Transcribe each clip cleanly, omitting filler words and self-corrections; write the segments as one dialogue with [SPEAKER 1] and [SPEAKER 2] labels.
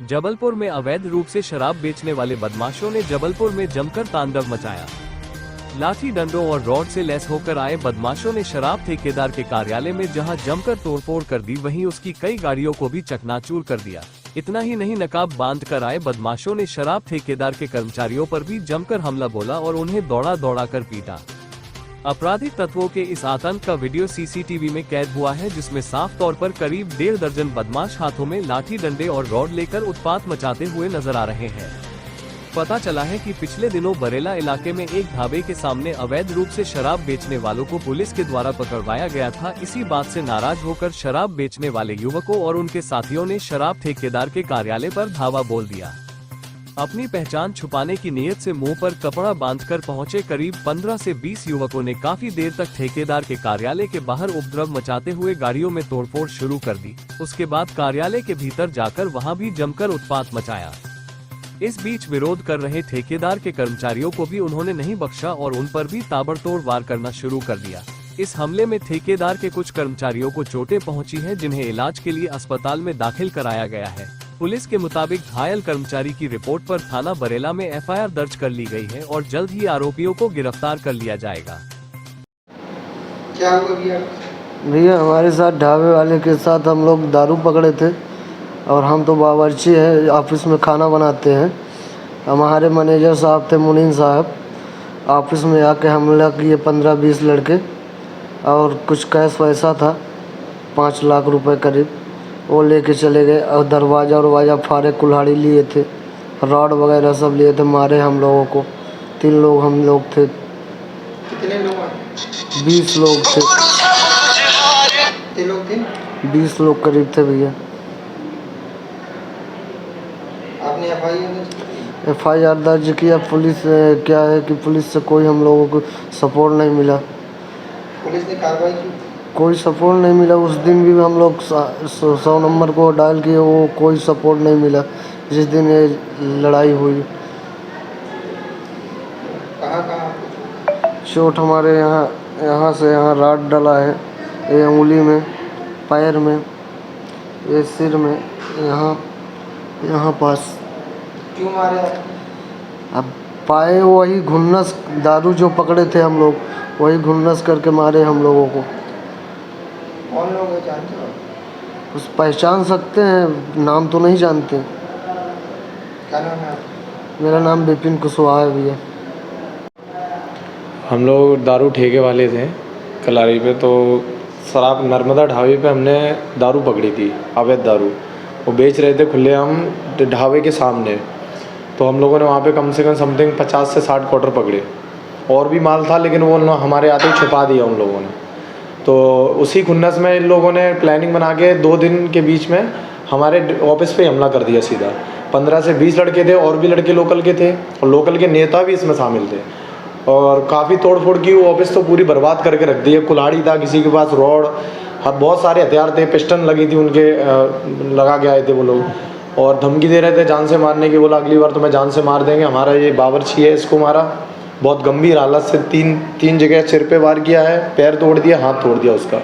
[SPEAKER 1] जबलपुर में अवैध रूप से शराब बेचने वाले बदमाशों ने जबलपुर में जमकर तांडव मचाया। लाठी डंडों और रॉड से लैस होकर आए बदमाशों ने शराब ठेकेदार के कार्यालय में जहां जमकर तोड़फोड़ कर दी, वहीं उसकी कई गाड़ियों को भी चकनाचूर कर दिया। इतना ही नहीं, नकाब बांध कर आए बदमाशों ने शराब ठेकेदार के कर्मचारियों पर भी जमकर हमला बोला और उन्हें दौड़ा दौड़ा कर पीटा। आपराधिक तत्वों के इस आतंक का वीडियो सीसीटीवी में कैद हुआ है, जिसमें साफ तौर पर करीब 1.5 दर्जन बदमाश हाथों में लाठी डंडे और रॉड लेकर उत्पात मचाते हुए नजर आ रहे हैं। पता चला है कि पिछले दिनों बरेला इलाके में एक ढाबे के सामने अवैध रूप से शराब बेचने वालों को पुलिस के द्वारा पकड़वाया गया था। इसी बात से नाराज होकर शराब बेचने वाले युवकों और उनके साथियों ने शराब ठेकेदार के कार्यालय पर धावा बोल दिया। अपनी पहचान छुपाने की नीयत से मुंह पर कपड़ा बांधकर पहुंचे करीब 15 से 20 युवकों ने काफी देर तक ठेकेदार के कार्यालय के बाहर उपद्रव मचाते हुए गाड़ियों में तोड़फोड़ शुरू कर दी। उसके बाद कार्यालय के भीतर जाकर वहां भी जमकर उत्पात मचाया। इस बीच विरोध कर रहे ठेकेदार के कर्मचारियों को भी उन्होंने नहीं बख्शा और उन पर भी ताबड़तोड़ वार करना शुरू कर दिया। इस हमले में ठेकेदार के कुछ कर्मचारियों को चोटें पहुंची है, जिन्हें इलाज के लिए अस्पताल में दाखिल कराया गया है। पुलिस के मुताबिक घायल कर्मचारी की रिपोर्ट पर थाना बरेला में एफआईआर दर्ज कर ली गई है और जल्द ही आरोपियों को गिरफ्तार कर लिया जाएगा।
[SPEAKER 2] क्या हुआ
[SPEAKER 3] भैया? हमारे साथ ढाबे वाले के साथ हम लोग दारू पकड़े थे और हम तो बावर्ची हैं, ऑफिस में खाना बनाते हैं। हमारे मैनेजर साहब थे मुनीन साहब, ऑफिस में आके हमला किए 15-20 लड़के और कुछ कैश पैसा था 5 लाख रुपए करीब, वो लेके चले गए और दरवाज़ा फाड़े, कुल्हाड़ी लिए थे, रॉड वगैरह सब लिए थे। मारे हम लोगों को, 3 लोग हम लोग थे।
[SPEAKER 2] कितने लोग?
[SPEAKER 3] 20 लोग थे।
[SPEAKER 2] कितने लोग थे?
[SPEAKER 3] 20 लोग करीब थे भैया।
[SPEAKER 2] आपने
[SPEAKER 3] एफआईआर दर्ज किया। पुलिस क्या है कि पुलिस से कोई हम लोगों को सपोर्ट नहीं मिला।
[SPEAKER 2] पुलिस ने कार्रवाई की?
[SPEAKER 3] कोई सपोर्ट नहीं मिला। उस दिन भी हम लोग 100 नंबर को डायल किए, वो कोई सपोर्ट नहीं मिला जिस दिन ये लड़ाई हुई।
[SPEAKER 2] कहाँ?
[SPEAKER 3] चोट हमारे यहाँ से यहाँ राड डला है, ये उंगली में, पैर में, ये सिर में, यहाँ पास।
[SPEAKER 2] क्यों मारे?
[SPEAKER 3] अब पाए वही घुन्नस, दारू जो पकड़े थे हम लोग वही घुन्नस करके मारे हम लोगों को।
[SPEAKER 2] कौन लोग है, जानते हो?
[SPEAKER 3] उस पहचान सकते हैं, नाम तो नहीं जानते।
[SPEAKER 2] क्या नाम है?
[SPEAKER 3] मेरा नाम विपिन कुशवाहा है भैया।
[SPEAKER 4] हम लोग दारू ठेके वाले थे कलारी पे, तो शराब नर्मदा ढाबे पे हमने दारू पकड़ी थी, अवैध दारू। वो बेच रहे थे खुलेआम ढाबे के सामने। तो हम लोगों ने वहाँ पे कम से कम समथिंग 50 से 60 क्वार्टर पकड़े। और भी माल था, लेकिन वो हमारे आते ही छुपा दिया उन लोगों ने। तो उसी खुन्नस में इन लोगों ने प्लानिंग बना के 2 दिन के बीच में हमारे ऑफिस पे हमला कर दिया सीधा। 15 से 20 लड़के थे, और भी लड़के लोकल के थे, और लोकल के नेता भी इसमें शामिल थे। और काफ़ी तोड़फोड़ की। वो ऑफिस तो पूरी बर्बाद करके रख दी है। कुल्हाड़ी था किसी के पास, रॉड, बहुत सारे हथियार थे, पिस्टन लगी थी उनके, लगा के आए थे वो लोग, और धमकी दे रहे थे जान से मारने की। बोला अगली बार तो मैं जान से मार देंगे। हमारा ये बावर्ची है, इसको मारा बहुत गंभीर हालत से, 3 जगह सिर पे वार किया है, पैर तोड़ दिया, हाथ तोड़ दिया उसका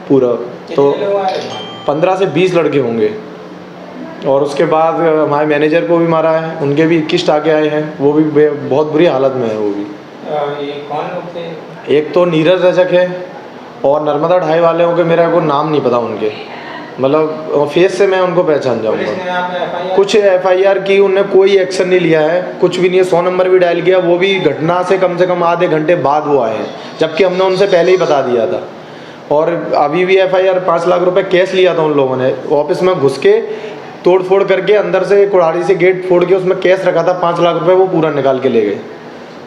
[SPEAKER 4] पूरा। तो 15 से 20 लड़के होंगे। और उसके बाद हमारे मैनेजर को भी मारा है, उनके भी 21 टाके आए हैं, वो भी बहुत बुरी हालत में है वो भी।
[SPEAKER 2] ये कौन लोग थे?
[SPEAKER 4] एक तो नीरज रजक है, और नर्मदा ढाई वाले के मेरे को नाम नहीं पता उनके, मतलब फेस से मैं उनको पहचान जाऊंगा। कुछ एफआईआर की, उन्होंने कोई एक्शन नहीं लिया है, कुछ भी नहीं है। 100 नंबर भी डायल किया, वो भी घटना से कम आधे घंटे बाद वो आए हैं, जबकि हमने उनसे पहले ही बता दिया था। और अभी भी एफआईआर 5 लाख रुपए कैश लिया था उन लोगों ने। ऑफिस में घुस के तोड़-फोड़ करके, अंदर से कुल्हाड़ी से गेट फोड़ के उसमें कैश रखा था 5 लाख रुपए, वो पूरा निकाल के ले गए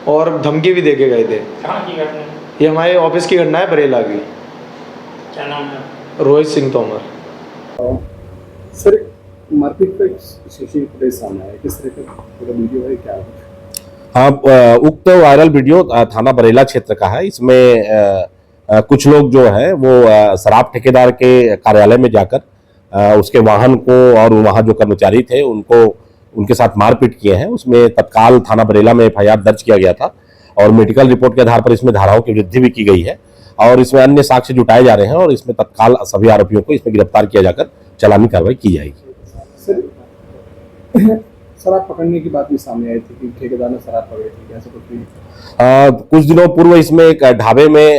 [SPEAKER 4] और धमकी भी दे के गए थे।
[SPEAKER 2] कहाँ की घटना?
[SPEAKER 4] ये हमारे ऑफिस की घटना है, बरेला की।
[SPEAKER 2] क्या नाम है?
[SPEAKER 4] रोहित सिंह तोमर।
[SPEAKER 5] सर, मारपीट का सीसीटीवी फुटेज सामने आया, किस तरह का पूरा वीडियो है, क्या है?
[SPEAKER 6] हाँ, उक्त वायरल वीडियो थाना बरेला क्षेत्र का है। इसमें कुछ लोग जो है वो शराब ठेकेदार के कार्यालय में जाकर उसके वाहन को और वहाँ जो कर्मचारी थे उनको उनके साथ मारपीट किए हैं। उसमें तत्काल थाना बरेला में एफआईआर दर्ज किया गया था और मेडिकल रिपोर्ट के आधार पर इसमें धाराओं की वृद्धि भी की गई है और इसमें अन्य साक्ष्य जुटाए जा रहे हैं और इसमें तत्काल सभी आरोपियों को इसमें गिरफ्तार किया जाकर चालानी कार्रवाई की जाएगी।
[SPEAKER 5] शराब पकड़ने की बात भी सामने आई थी कि ठेकेदार ने शराब पकड़ी थी, ऐसा कुछ भी?
[SPEAKER 6] कुछ दिनों पूर्व इसमें एक ढाबे में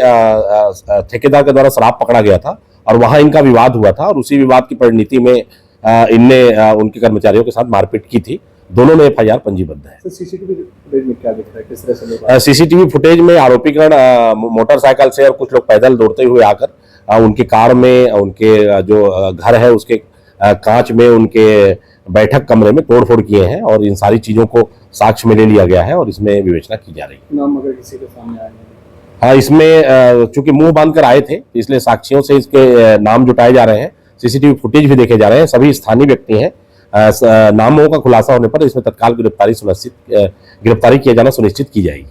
[SPEAKER 6] ठेकेदार के द्वारा शराब पकड़ा गया था और वहां इनका विवाद हुआ था और उसी विवाद की परिणति में इनने उनके कर्मचारियों के साथ मारपीट की थी। दोनों में एफआईआर पंजीबद्ध है।
[SPEAKER 5] सर सीसीटीवी फुटेज में क्या दिख रहा है, किस तरह से लोग
[SPEAKER 6] सीसीटीवी फुटेज में आरोपीगण मोटरसाइकिल से और कुछ लोग पैदल दौड़ते हुए आकर उनके कार में, उनके जो घर है उसके कांच में, उनके बैठक कमरे में तोड़फोड़ किए हैं और इन सारी चीजों को साक्ष्य में ले लिया गया है और इसमें विवेचना की जा रही है।
[SPEAKER 5] नाम अगर किसी के सामने आए हैं?
[SPEAKER 6] हाँ, इसमें चूंकि मुंह बांध कर आए थे इसलिए साक्षियों से इसके नाम जुटाए जा रहे हैं, सीसीटीवी फुटेज भी देखे जा रहे हैं। सभी स्थानीय व्यक्ति हैं। नामों का खुलासा होने पर इसमें तत्काल गिरफ्तारी किया जाना सुनिश्चित की जाएगी।